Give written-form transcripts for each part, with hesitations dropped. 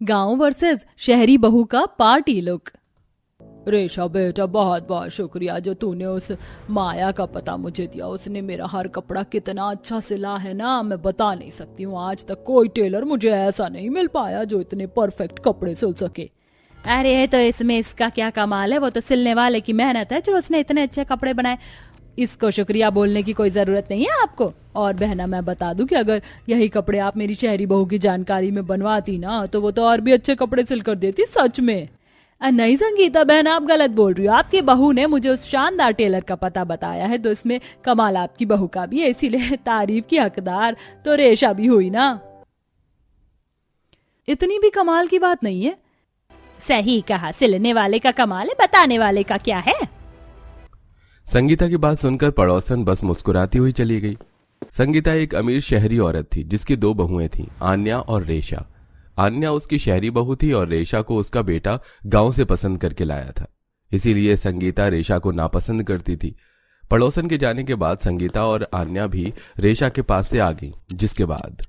गांव वर्सेस शहरी बहू का पार्टी लुक। रेशा बेटा, बहुत बहुत शुक्रिया जो तूने उस माया का पता मुझे दिया। उसने मेरा हर कपड़ा कितना अच्छा सिला है ना, मैं बता नहीं सकती हूँ। आज तक कोई टेलर मुझे ऐसा नहीं मिल पाया जो इतने परफेक्ट कपड़े सिल सके। अरे तो इसमें इसका क्या कमाल है, वो तो सिलने वाले की मेहनत है जो उसने इतने अच्छे कपड़े बनाए। इसको शुक्रिया बोलने की कोई जरूरत नहीं है आपको। और बहना, मैं बता दूं कि अगर यही कपड़े आप मेरी शहरी बहू की जानकारी में बनवाती ना तो वो तो और भी अच्छे कपड़े सिल कर देती, सच में। नहीं संगीता बहन, आप गलत बोल रही हो। आपकी बहू ने मुझे उस शानदार टेलर का पता बताया है, तो इसमें कमाल आपकी बहू का भी है, इसीलिए तारीफ की हकदार तो रेशा भी हुई ना। इतनी भी कमाल की बात नहीं है। सही कहा, सिलने वाले का कमाल है, बताने वाले का क्या है। संगीता की बात सुनकर पड़ोसन बस मुस्कुराती हुई चली गई। संगीता एक अमीर शहरी औरत थी जिसकी दो बहुएं थीं, आन्या और रेशा। आन्या उसकी शहरी बहू थी और रेशा को उसका बेटा गांव से पसंद करके लाया था। इसीलिए संगीता रेशा को नापसंद करती थी। पड़ोसन के जाने के बाद संगीता और आन्या भी रेशा के पास से आ गई, जिसके बाद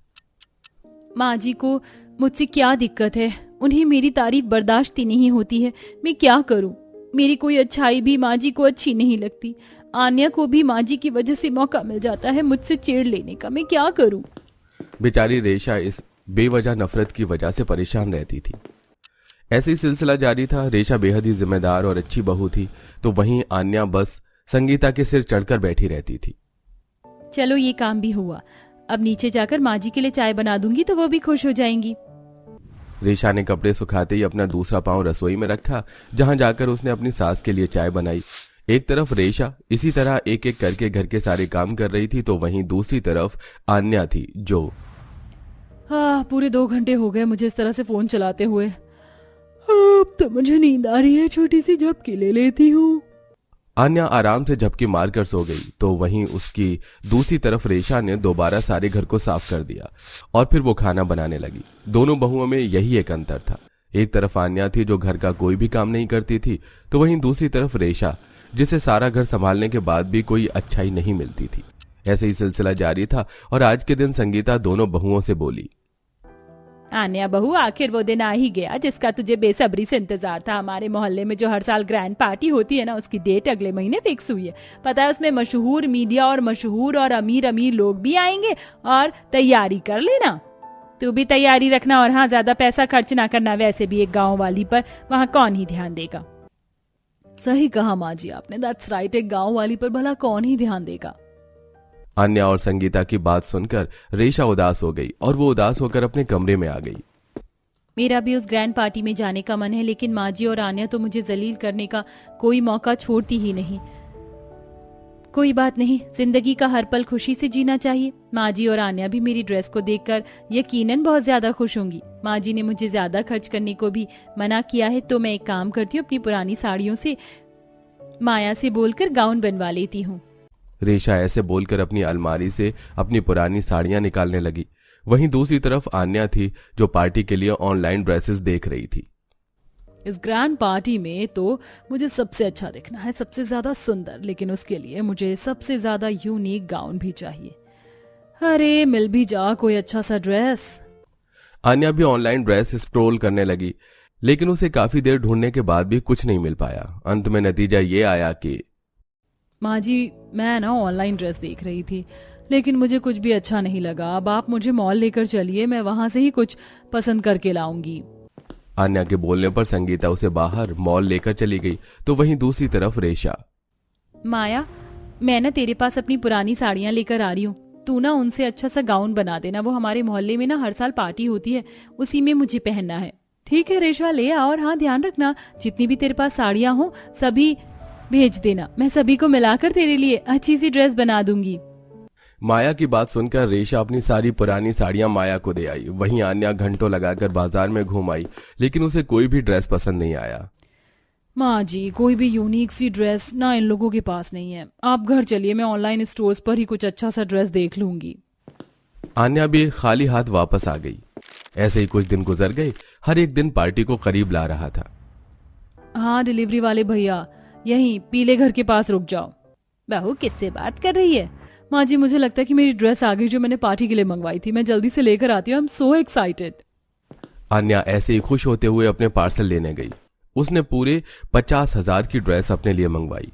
माँ जी को मुझसे क्या दिक्कत है, उन्हें मेरी तारीफ बर्दाश्त ही नहीं होती है। मैं क्या करूं? मेरी कोई अच्छाई भी माँ जी को अच्छी नहीं लगती। आन्या को भी माँ जी की वजह से मौका मिल जाता है मुझसे चिढ़ लेने का। मैं क्या करूं? बेचारी रेशा इस बेवजह नफरत की वजह से परेशान रहती थी। ऐसे ही सिलसिला जारी था। रेशा बेहद ही जिम्मेदार और अच्छी बहू थी, तो वहीं आन्या बस संगीता के सिर चढ़कर बैठी रहती थी। चलो ये काम भी हुआ। अब नीचे जाकर माँ जी के लिए चाय बना दूंगी तो वो भी खुश हो जाएंगी। रेशा ने कपड़े सुखाते ही अपना दूसरा पांव रसोई में रखा, जहां जाकर उसने अपनी सास के लिए चाय बनाई। एक तरफ रेशा इसी तरह एक एक करके घर के सारे काम कर रही थी, तो वहीं दूसरी तरफ आन्या थी जो पूरे 2 घंटे हो गए मुझे इस तरह से फोन चलाते हुए। अब तो मुझे नींद आ रही है, छोटी सी झपकी ले लेती हूँ। आन्या आराम से झपकी मारकर सो गई, तो वहीं उसकी दूसरी तरफ रेशा ने दोबारा सारे घर को साफ कर दिया और फिर वो खाना बनाने लगी। दोनों बहुओं में यही एक अंतर था। एक तरफ आन्या थी जो घर का कोई भी काम नहीं करती थी, तो वहीं दूसरी तरफ रेशा जिसे सारा घर संभालने के बाद भी कोई अच्छाई नहीं मिलती थी। ऐसे ही सिलसिला जारी था और आज के दिन संगीता दोनों बहुओं से बोली, आन्या बहू, आखिर वो दिन आ ही गया जिसका तुझे बेसब्री से इंतजार था। हमारे मोहल्ले में जो हर साल ग्रैंड पार्टी होती है ना, उसकी डेट अगले महीने फिक्स हुई है। पता है, उसमें मशहूर मीडिया और मशहूर और अमीर अमीर लोग भी आएंगे, और तैयारी कर लेना। तू भी तैयारी रखना, और हाँ, ज्यादा पैसा खर्च ना करना। वैसे भी एक गाँव वाली पर वहाँ कौन ही ध्यान देगा। सही कहा माँ जी आपने, दैट्स राइट। एक गाँव वाली पर भला कौन ही ध्यान देगा। आन्या और संगीता की बात सुनकर रेशा उदास हो गई और वो उदास होकर अपने कमरे में आ गई। मेरा भी उस ग्रैंड पार्टी में जाने का मन है, लेकिन माँ जी और आन्या तो मुझे जलील करने का कोई मौका छोड़ती ही नहीं। कोई बात नहीं, जिंदगी का हर पल खुशी से जीना चाहिए। माँ जी और आन्या भी मेरी ड्रेस को देखकर यकीनन बहुत ज्यादा खुश होंगी। माँ जी ने मुझे ज्यादा खर्च करने को भी मना किया है, तो मैं एक काम करती हूँ, अपनी पुरानी साड़ियों से माया से बोलकर गाउन बनवा लेती हूँ। रेशा ऐसे बोलकर अपनी अलमारी से अपनी पुरानी साड़ियां निकालने लगी। वहीं दूसरी तरफ आन्या थी जो पार्टी के लिए ऑनलाइन ड्रेसेस देख रही थी। इस ग्रैंड पार्टी में तो मुझे सबसे अच्छा दिखना है, सबसे ज्यादा सुंदर, लेकिन उसके लिए मुझे सबसे ज्यादा यूनिक गाउन भी चाहिए। अरे मिल भी जा कोई अच्छा सा ड्रेस। आन्या भी ऑनलाइन ड्रेस स्क्रॉल करने लगी, लेकिन उसे काफी देर ढूंढने के बाद भी कुछ नहीं मिल पाया। अंत में नतीजा ये आया कि माँ जी, मैं ना ऑनलाइन ड्रेस देख रही थी, लेकिन मुझे कुछ भी अच्छा नहीं लगा। अब आप मुझे मॉल लेकर चलिए, मैं वहां से ही कुछ पसंद करके लाऊंगी। आन्या के बोलने पर संगीता उसे बाहर मॉल लेकर चली गई, तो वहीं दूसरी तरफ रेशा, माया, मैं ना तेरे पास अपनी पुरानी साड़ियां लेकर आ रही हूँ। तू ना उनसे अच्छा सा गाउन बना देना। वो हमारे मोहल्ले में ना हर साल पार्टी होती है, उसी में मुझे पहनना है। ठीक है रेशा, ले आ, और हाँ ध्यान रखना जितनी भी तेरे पास साड़ियां हो सभी भेज देना। मैं सभी को मिलाकर तेरे लिए अच्छी सी ड्रेस बना दूंगी। माया की बात सुनकर रेशा अपनी सारी पुरानी साड़ियां माया को दे आई। वहीं आन्या घंटों लगाकर बाजार में घूम आई, लेकिन उसे कोई भी ड्रेस पसंद नहीं आया। माँ जी, कोई भी यूनिक सी ड्रेस ना इन लोगों के पास नहीं है। आप घर चलिए, मैं ऑनलाइन स्टोर्स पर ही कुछ अच्छा सा ड्रेस देख लूंगी। आन्या भी खाली हाथ वापस आ गई। ऐसे ही कुछ दिन गुजर गए। हर एक दिन पार्टी को करीब ला रहा था। हाँ डिलीवरी वाले भैया, यहीं पीले घर के पास रुक जाओ। बहू किससे बात कर रही है? माँ जी, मुझे लगता है कि मेरी ड्रेस आ गई जो मैंने पार्टी के लिए मंगवाई थी। मैं जल्दी से लेकर आती हूँ। I am so excited. अन्या ऐसे ही खुश होते हुए अपने पार्सल लेने गई। उसने पूरे 50,000 की ड्रेस अपने लिए मंगवाई।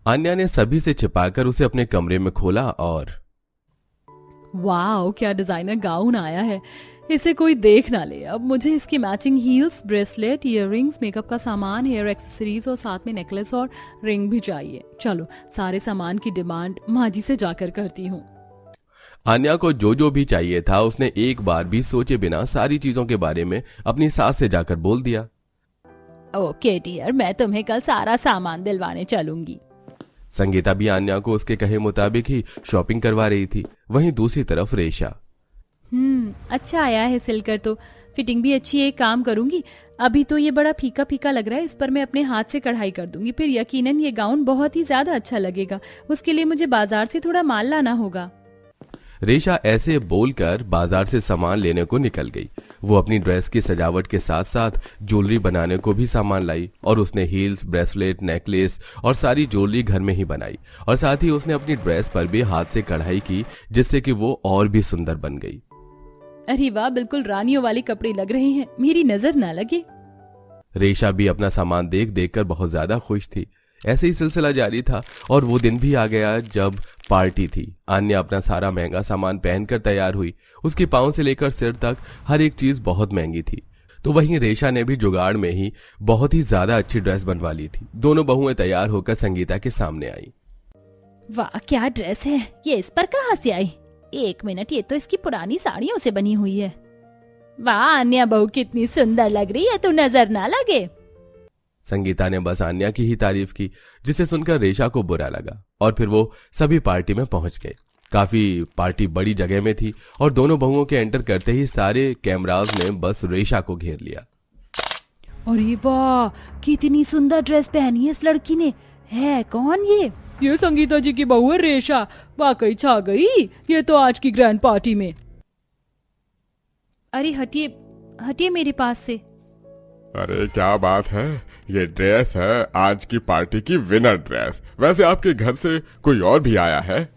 अन्या ने सभी से छिपाकर उसे अपने कमरे में खोला और वाह, क्या डिजाइनर गाउन आया है। इसे कोई देख ना ले। अब मुझे इसकी matching heels, bracelet, earrings, makeup का सामान, हेयर एक्सेसरीज और साथ में नेकलेस और रिंग भी चाहिए। चलो सारे सामान की डिमांड माँ जी से जाकर करती हूँ। अन्या को जो जो भी चाहिए था उसने एक बार भी सोचे बिना सारी चीजों के बारे में अपनी सास से जाकर बोल दिया। ओके डियर, मैं तुम्हें कल सारा सामान दिलवाने चलूंगी। संगीता भी अन्या को उसके कहे मुताबिक ही शॉपिंग करवा रही थी। वहीं दूसरी तरफ रेशा। अच्छा आया है सिलकर तो। फिटिंग भी अच्छी है। एक काम करूंगी, अभी तो ये बड़ा फीका फीका लग रहा है, इस पर मैं अपने हाथ से कढ़ाई कर दूंगी, फिर यकीनन ये गाउन बहुत ही ज्यादा अच्छा लगेगा। उसके लिए मुझे बाजार से थोड़ा माल लाना होगा। रेशा ऐसे बोलकर बाजार से सामान लेने को निकल गई। वो अपनी ड्रेस की सजावट के साथ साथ ज्वेलरी बनाने को भी सामान लाई और उसने हील्स, ब्रेसलेट, नेकलेस और सारी ज्वेलरी घर में ही बनाई और साथ ही उसने अपनी ड्रेस पर भी हाथ से कढ़ाई की, जिससे कि वो और भी सुंदर बन गई। अरे वाह, बिल्कुल रानियों वाली कपड़े लग रहे हैं, मेरी नजर ना लगे। रेशा भी अपना सामान देख देख कर बहुत ज्यादा खुश थी। ऐसे ही सिलसिला जारी था और वो दिन भी आ गया जब पार्टी थी। अन्या अपना सारा महंगा सामान पहनकर तैयार हुई। उसकी पांव से लेकर सिर तक हर एक चीज बहुत महंगी थी। तो वहीं रेशा ने भी जुगाड़ में ही बहुत ही ज्यादा अच्छी ड्रेस बनवा ली थी। दोनों बहुएं तैयार होकर संगीता के सामने आई। वाह, क्या ड्रेस है ये, इस पर कहाँ से आई? एक मिनट, ये तो इसकी पुरानी साड़ियों से बनी हुई है। वाह अन्या बहू, कितनी सुंदर लग रही है, तू नजर ना लगे। संगीता ने बस अन्या की ही तारीफ की, जिसे सुनकर रेशा को बुरा लगा और फिर वो सभी पार्टी में पहुंच गए। काफी पार्टी बड़ी जगह में थी और दोनों बहुओं के एंटर करते ही सारे कैमराज ने बस रेशा को घेर लिया। अरे वाह, कितनी सुंदर ड्रेस पहनी है इस लड़की ने। है कौन ये? ये संगीता जी की बहू है रेशा। वाकई छा गई ये तो आज की ग्रैंड पार्टी में। अरे हटिए हटिए मेरे पास से। अरे क्या बात है, ये ड्रेस है आज की पार्टी की विनर ड्रेस। वैसे आपके घर से कोई और भी आया है?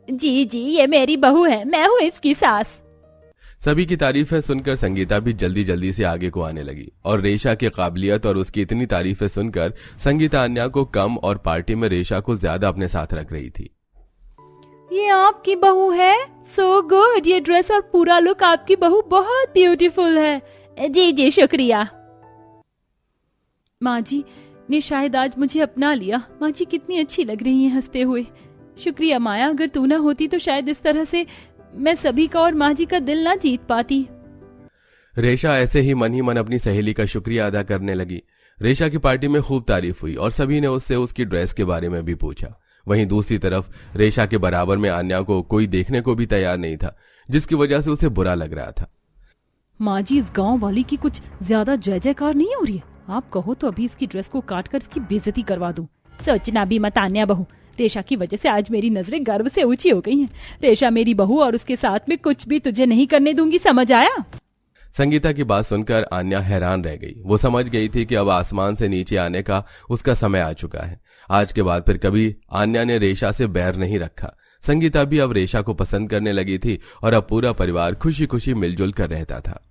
जी जी, ये मेरी बहू है, मैं हूँ इसकी सास। सभी की तारीफें सुनकर संगीता भी जल्दी जल्दी से आगे को आने लगी और रेशा की काबिलियत और उसकी इतनी तारीफें सुनकर संगीता अन्या को कम और पार्टी में रेशा को ज्यादा अपने साथ रख रही थी। ये आपकी बहू है? सो गुड, ये ड्रेस और पूरा लुक आपकी बहू बहुत ब्यूटीफुल है। जी जी शुक्रिया। माँ जी ने शायद आज मुझे अपना लिया। माँ जी कितनी अच्छी लग रही हैं हंसते हुए। शुक्रिया माया, अगर तू ना होती तो शायद इस तरह से मैं सभी का और माँ जी का दिल ना जीत पाती। रेशा ऐसे ही मन अपनी सहेली का शुक्रिया अदा करने लगी। रेशा की पार्टी में खूब तारीफ हुई और सभी ने उससे उसकी ड्रेस के बारे में भी पूछा। वहीं दूसरी तरफ रेशा के बराबर में अन्या को कोई देखने को भी तैयार नहीं था, जिसकी वजह से उसे बुरा लग रहा था। माँ जी, इस गांव वाली की कुछ ज्यादा जय जयकार नहीं हो रही है। आप कहो तो अभी इसकी ड्रेस को काट कर इसकी बेइज्जती करवा दूं। सोचना भी मत अन्या बहू, रेशा की वजह से आज मेरी नजरें गर्व से ऊंची हो गई हैं। रेशा मेरी बहू और उसके साथ में कुछ भी तुझे नहीं करने दूंगी, समझ आया? संगीता की बात सुनकर अन्या हैरान रह गई। वो समझ गई थी कि अब आसमान से नीचे आने का उसका समय आ चुका है। आज के बाद फिर कभी अन्या ने रेशा से बैर नहीं रखा। संगीता भी अब रेशा को पसंद करने लगी थी और अब पूरा परिवार खुशी खुशी मिलजुल कर रहता था।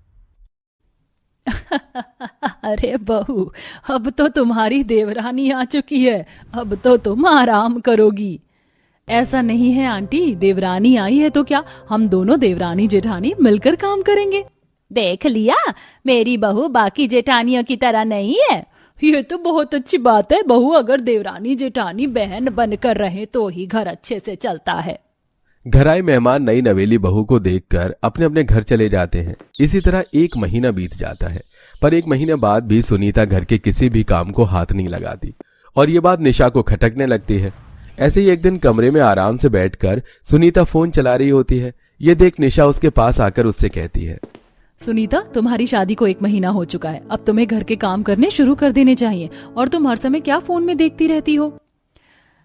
अरे बहू, अब तो तुम्हारी देवरानी आ चुकी है, अब तो तुम आराम करोगी। ऐसा नहीं है आंटी, देवरानी आई है तो क्या, हम दोनों देवरानी जेठानी मिलकर काम करेंगे। देख लिया, मेरी बहू बाकी जेठानियों की तरह नहीं है। ये तो बहुत अच्छी बात है बहू, अगर देवरानी जेठानी बहन बनकर रहे तो ही घर अच्छे से चलता है। घर आए मेहमान नई नवेली बहू को देखकर अपने अपने घर चले जाते हैं। इसी तरह एक महीना बीत जाता है, पर एक महीने बाद भी सुनीता घर के किसी भी काम को हाथ नहीं लगाती और ये बात निशा को खटकने लगती है। ऐसे ही एक दिन कमरे में आराम से बैठकर सुनीता फोन चला रही होती है। ये देख निशा उसके पास आकर उससे कहती है, सुनीता, तुम्हारी शादी को 1 महीना हो चुका है, अब तुम्हें घर के काम करने शुरू कर देने चाहिए। और तुम हर समय क्या फोन में देखती रहती हो?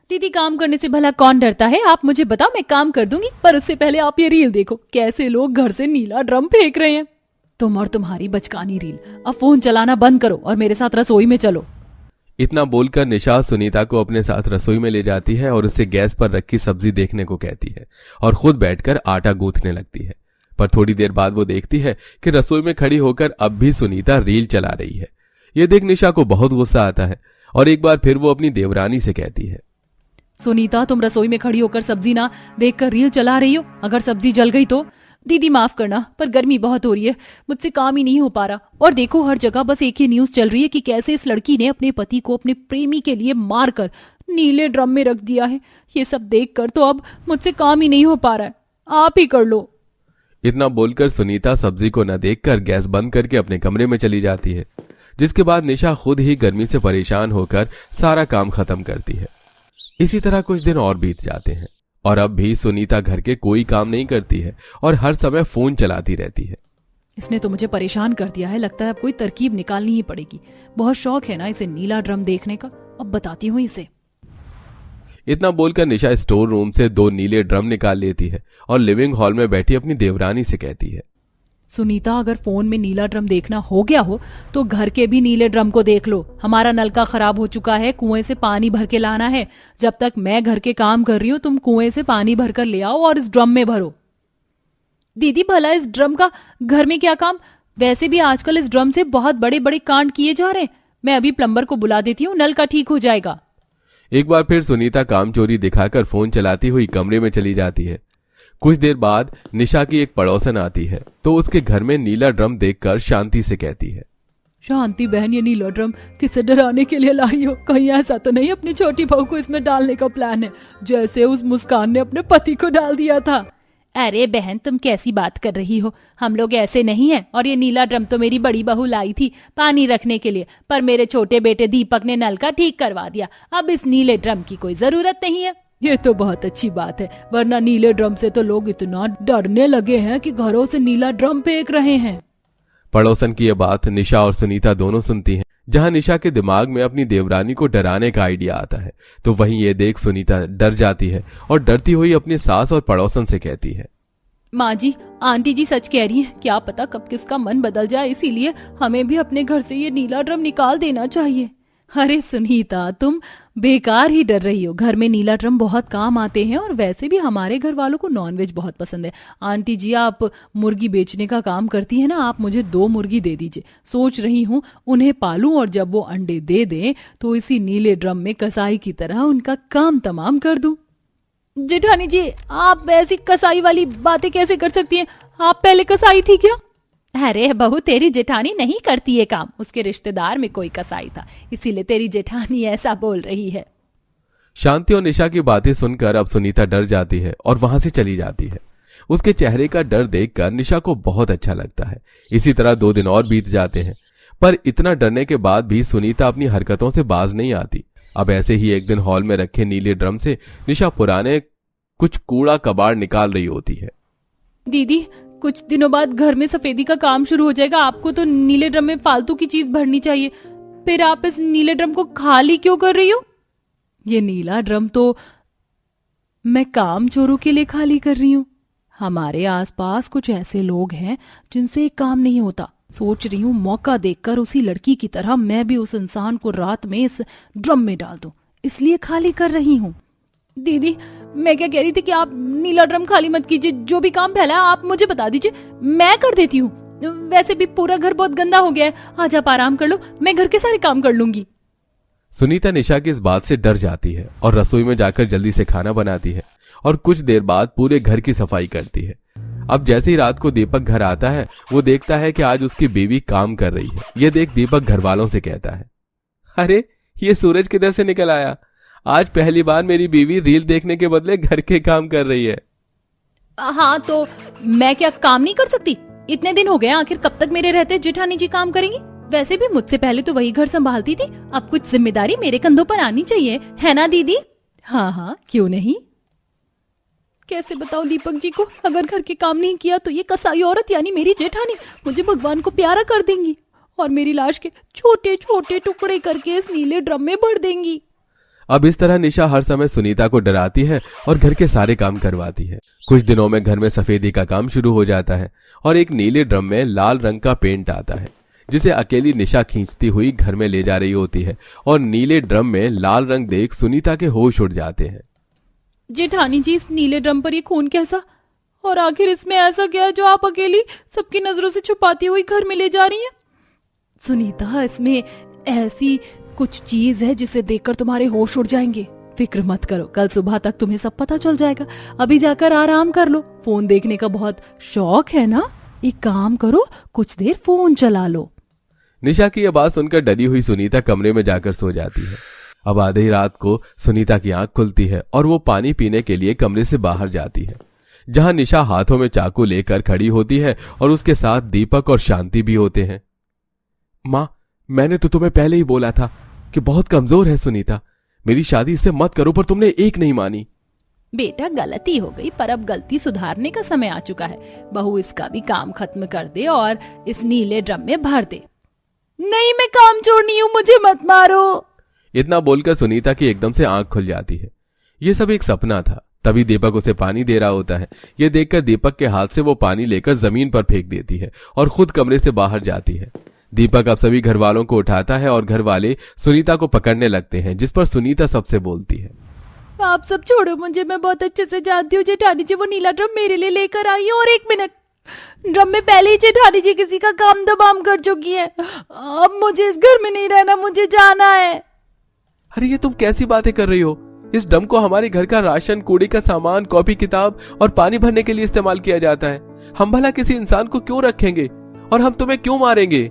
दीदी, काम करने से भला कौन डरता है? आप मुझे बताओ, मैं काम कर दूंगी, पर उससे पहले आप ये रील देखो, कैसे लोग घर से नीला ड्रम फेंक रहे हैं। तुम और तुम्हारी बचकानी रील, अब फोन चलाना बंद करो और मेरे साथ रसोई में चलो। इतना बोलकर निशा सुनीता को अपने साथ रसोई में ले जाती है और उससे गैस पर रखी सब्जी देखने को कहती है और खुद बैठकर आटा गूंथने लगती है। पर थोड़ी देर बाद वो देखती है कि रसोई में खड़ी होकर अब भी सुनीता रील चला रही है। ये देख निशा को बहुत गुस्सा आता है और एक बार फिर वो अपनी देवरानी से कहती है, सुनीता तुम रसोई में खड़ी होकर सब्जी ना देखकर रील चला रही हो, अगर सब्जी जल गई तो। दीदी माफ करना, पर गर्मी बहुत हो रही है, मुझसे काम ही नहीं हो पा रहा। और देखो हर जगह बस एक ही न्यूज चल रही है कि कैसे इस लड़की ने अपने पति को अपने प्रेमी के लिए मारकर नीले ड्रम में रख दिया है। ये सब देखकर तो अब मुझसे काम ही नहीं हो पा रहा है, आप ही कर लो। इतना बोलकर सुनीता सब्जी को न देखकर गैस बंद करके अपने कमरे में चली जाती है, जिसके बाद निशा खुद ही गर्मी से परेशान होकर सारा काम खत्म करती है। इसी तरह कुछ दिन और बीत जाते हैं और अब भी सुनीता घर के कोई काम नहीं करती है और हर समय फोन चलाती रहती है। इसने तो मुझे परेशान कर दिया है, लगता है अब कोई तरकीब निकालनी ही पड़ेगी। बहुत शौक है ना इसे नीला ड्रम देखने का, अब बताती हूँ इसे। इतना बोलकर निशा स्टोर रूम से 2 नीले ड्रम निकाल लेती है और लिविंग हॉल में बैठी अपनी देवरानी से कहती है, सुनीता अगर फोन में नीला ड्रम देखना हो गया हो तो घर के भी नीले ड्रम को देख लो। हमारा नलका खराब हो चुका है, कुएं से पानी भर के लाना है। जब तक मैं घर के काम कर रही हूँ तुम कुएं से पानी भरकर ले आओ और इस ड्रम में भरो। दीदी भला इस ड्रम का घर में क्या काम? वैसे भी आजकल इस ड्रम से बहुत बड़े बड़े कांड किए जा रहे हैं। मैं अभी प्लम्बर को बुला देती हूँ, नल का ठीक हो जाएगा। एक बार फिर सुनीता कामचोरी दिखाकर फोन चलाती हुई कमरे में चली जाती है। कुछ देर बाद निशा की एक पड़ोसन आती है तो उसके घर में नीला ड्रम देखकर शांति से कहती है, शांति बहन ये नीला ड्रम किसे डराने के लिए लाई हो? कहीं ऐसा तो नहीं अपनी छोटी बहू को इसमें डालने का प्लान है, जैसे उस मुस्कान ने अपने पति को डाल दिया था? अरे बहन तुम कैसी बात कर रही हो, हम लोग ऐसे नहीं हैं। और ये नीला ड्रम तो मेरी बड़ी बहू लाई थी पानी रखने के लिए, पर मेरे छोटे बेटे दीपक ने नल का ठीक करवा दिया। अब इस नीले ड्रम की कोई जरूरत नहीं है। ये तो बहुत अच्छी बात है, वरना नीले ड्रम से तो लोग इतना डरने लगे हैं कि घरों से नीला ड्रम फेंक रहे हैं। पड़ोसन की यह बात निशा और सुनीता दोनों सुनती हैं। जहां निशा के दिमाग में अपनी देवरानी को डराने का आइडिया आता है तो वहीं ये देख सुनीता डर जाती है और डरती हुई अपनी सास और पड़ोसन से कहती है, माँ जी आंटी जी सच कह रही है, क्या पता कब किसका मन बदल जाए, इसीलिए हमें भी अपने घर से ये नीला ड्रम निकाल देना चाहिए। अरे सुनीता तुम बेकार ही डर रही हो, घर में नीला ड्रम बहुत काम आते हैं और वैसे भी हमारे घर वालों को नॉनवेज बहुत पसंद है। आंटी जी आप मुर्गी बेचने का काम करती है ना, आप मुझे 2 मुर्गी दे दीजिए। सोच रही हूँ उन्हें पालूं और जब वो अंडे दे दें तो इसी नीले ड्रम में कसाई की तरह उनका काम तमाम कर दूं। जेठानी जी आप ऐसी कसाई वाली बातें कैसे कर सकती हैं? आप पहले कसाई थी क्या? अरे बहू तेरी जेठानी नहीं करती ये काम, उसके रिश्तेदार में कोई कसाई था, इसीलिए तेरी जेठानी ऐसा बोल रही है। शांति और निशा की बातें सुनकर अब सुनीता डर जाती है और वहां से चली जाती है। उसके चेहरे का डर देखकर निशा को बहुत अच्छा लगता है। इसी तरह 2 दिन और बीत जाते हैं, पर इतना डरने के बाद भी सुनीता अपनी हरकतों से बाज नहीं आती। अब ऐसे ही एक दिन हॉल में रखे नीले ड्रम से निशा पुराने कुछ कूड़ा कबाड़ निकाल रही होती है। दीदी कुछ दिनों बाद घर में सफेदी का काम शुरू हो जाएगा, आपको तो नीले ड्रम में फालतू की चीज भरनी चाहिए, फिर आप इस नीले ड्रम को खाली क्यों कर रही हो? ये नीला ड्रम तो मैं काम चोरों के लिए खाली कर रही हूँ। हमारे आसपास कुछ ऐसे लोग हैं जिनसे एक काम नहीं होता। सोच रही हूँ मौका देखकर उसी लड़की की तरह मैं भी उस इंसान को रात में इस ड्रम में डाल दूं, इसलिए खाली कर रही हूँ। दीदी मैं क्या कह रही थी कि आप नीला ड्रम खाली मत कीजिए, जो भी काम फैला है आप मुझे बता दीजिए, मैं कर देती हूँ। वैसे भी पूरा घर बहुत गंदा हो गया है, आज आप आराम कर लो, मैं घर के सारे काम कर लूंगी। सुनीता निशा की इस बात से डर जाती है और रसोई में जाकर जल्दी से खाना बनाती है और कुछ देर बाद पूरे घर की सफाई करती है। अब जैसे ही रात को दीपक घर आता है वो देखता है कि आज उसकी बीवी काम कर रही है। ये देख दीपक घर वालों से कहता है, अरे ये सूरज किधर से निकल आया? आज पहली बार मेरी बीवी रील देखने के बदले घर के काम कर रही है। हाँ तो मैं क्या काम नहीं कर सकती? इतने दिन हो गए, आखिर कब तक मेरे रहते जेठानी जी काम करेंगी? वैसे भी मुझसे पहले तो वही घर संभालती थी, अब कुछ जिम्मेदारी मेरे कंधों पर आनी चाहिए, है ना दीदी? हाँ हाँ क्यों नहीं। कैसे बताओ दीपक जी को, अगर घर के काम नहीं किया तो ये कसाई औरत यानी मेरी जेठानी मुझे भगवान को प्यारा कर देंगी और मेरी लाश के छोटे छोटे टुकड़े करके इस नीले ड्रम में भर देंगी। अब इस तरह निशा हर समय सुनीता को डराती है और घर के सारे काम करवाती है। कुछ दिनों में घर में सफेदी का काम शुरू हो जाता है और एक नीले ड्रम में लाल रंग का पेंट आता है, जिसे अकेली निशा खींचती हुई घर में ले जा रही होती है और नीले ड्रम में लाल रंग देख सुनीता के होश उड़ जाते हैं। जेठानी जी इस नीले ड्रम पर ये खून कैसा? और आखिर इसमें ऐसा क्या है जो आप अकेली सबकी नजरों से छुपाती हुई घर में ले जा रही हैं? सुनीता, इसमें ऐसी कुछ चीज है जिसे देखकर तुम्हारे होश उड़ जाएंगे। फिक्र मत करो, कल सुबह तक तुम्हें सब पता चल जाएगा। अभी जाकर आराम कर लो। फोन देखने का बहुत शौक है ना? एक काम करो, कुछ देर फोन चला लो। निशा की यह बात सुनकर डरी हुई सुनीता कमरे में जाकर सो जाती है। अब आधी रात को सुनीता की आंख खुलती है और वो पानी पीने के लिए कमरे से बाहर जाती है, जहां निशा हाथों में चाकू लेकर खड़ी होती है और उसके साथ दीपक और शांति भी होते हैं। माँ, मैंने तो तुम्हें पहले ही बोला था कि बहुत कमजोर है सुनीता, मेरी शादी इससे मत करो, पर तुमने एक नहीं मानी। बेटा, गलती हो गई, पर अब गलती सुधारने का समय आ चुका है। बहू इसका भी काम खत्म कर दे और इस नीले ड्रम में भर दे। नहीं, मैं काम चोर नहीं हूँ, मुझे मत मारो। इतना बोलकर सुनीता की एकदम से आंख खुल जाती है। ये सब एक सपना था। तभी दीपक उसे पानी दे रहा होता है। ये देखकर दीपक के हाथ से वो पानी लेकर जमीन पर फेंक देती है और खुद कमरे से बाहर जाती है। दीपक अब सभी घर वालों को उठाता है और घर वाले सुनीता को पकड़ने लगते हैं, जिस पर सुनीता सबसे बोलती है। आप सब छोड़ो मुझे, मैं बहुत अच्छे से जानती हूँ जेठानी जी वो नीला ड्रम मेरे लिए लेकर आई है। और 1 मिनट, ड्रम में पहले ही जेठानी जी किसी का काम दबाम कर चुकी है। अब मुझे इस घर में नहीं रहना, मुझे जाना है। अरे ये तुम कैसी बातें कर रही हो? इस ड्रम को हमारे घर का राशन, कूड़े का सामान, कॉपी किताब और पानी भरने के लिए इस्तेमाल किया जाता है। हम भला किसी इंसान को क्यों रखेंगे और हम तुम्हें क्यों मारेंगे?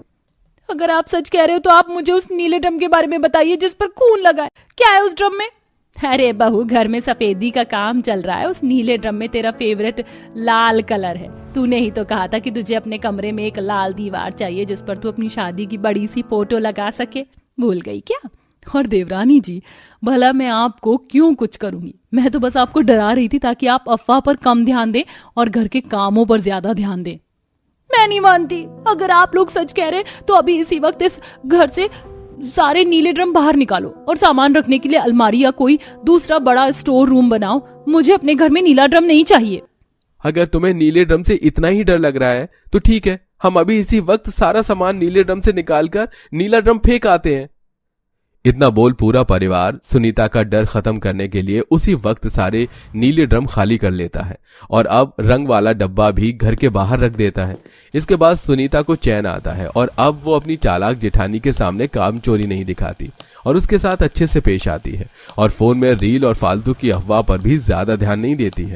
अगर आप सच कह रहे हो तो आप मुझे उस नीले ड्रम के बारे में बताइए जिस पर खून लगा है। क्या है उस ड्रम में? अरे बहू, घर में सफेदी का काम चल रहा है। उस नीले ड्रम में तेरा फेवरेट लाल कलर है। तूने ही तो कहा था कि तुझे अपने कमरे में एक लाल दीवार चाहिए जिस पर तू अपनी शादी की बड़ी सी फोटो लगा सके। भूल गई क्या? और देवरानी जी, भला मैं आपको क्यों कुछ करूंगी? मैं तो बस आपको डरा रही थी ताकि आप अफवाह पर कम ध्यान दें और घर के कामों पर ज्यादा ध्यान दें। मैं नहीं मानती। अगर आप लोग सच कह रहे तो अभी इसी वक्त इस घर से सारे नीले ड्रम बाहर निकालो और सामान रखने के लिए अलमारी या कोई दूसरा बड़ा स्टोर रूम बनाओ। मुझे अपने घर में नीला ड्रम नहीं चाहिए। अगर तुम्हें नीले ड्रम से इतना ही डर लग रहा है तो ठीक है, हम अभी इसी वक्त सारा सामान नीले ड्रम से निकालकर नीला ड्रम फेंक आते हैं। इतना बोल पूरा परिवार सुनीता का डर खत्म करने के लिए उसी वक्त सारे नीले ड्रम खाली कर लेता है और अब रंग वाला डब्बा भी घर के बाहर रख देता है। इसके बाद सुनीता को चैन आता है और अब वो अपनी चालाक जेठानी के सामने काम चोरी नहीं दिखाती और उसके साथ अच्छे से पेश आती है और फोन में रील और फालतू की अफवाह पर भी ज्यादा ध्यान नहीं देती है।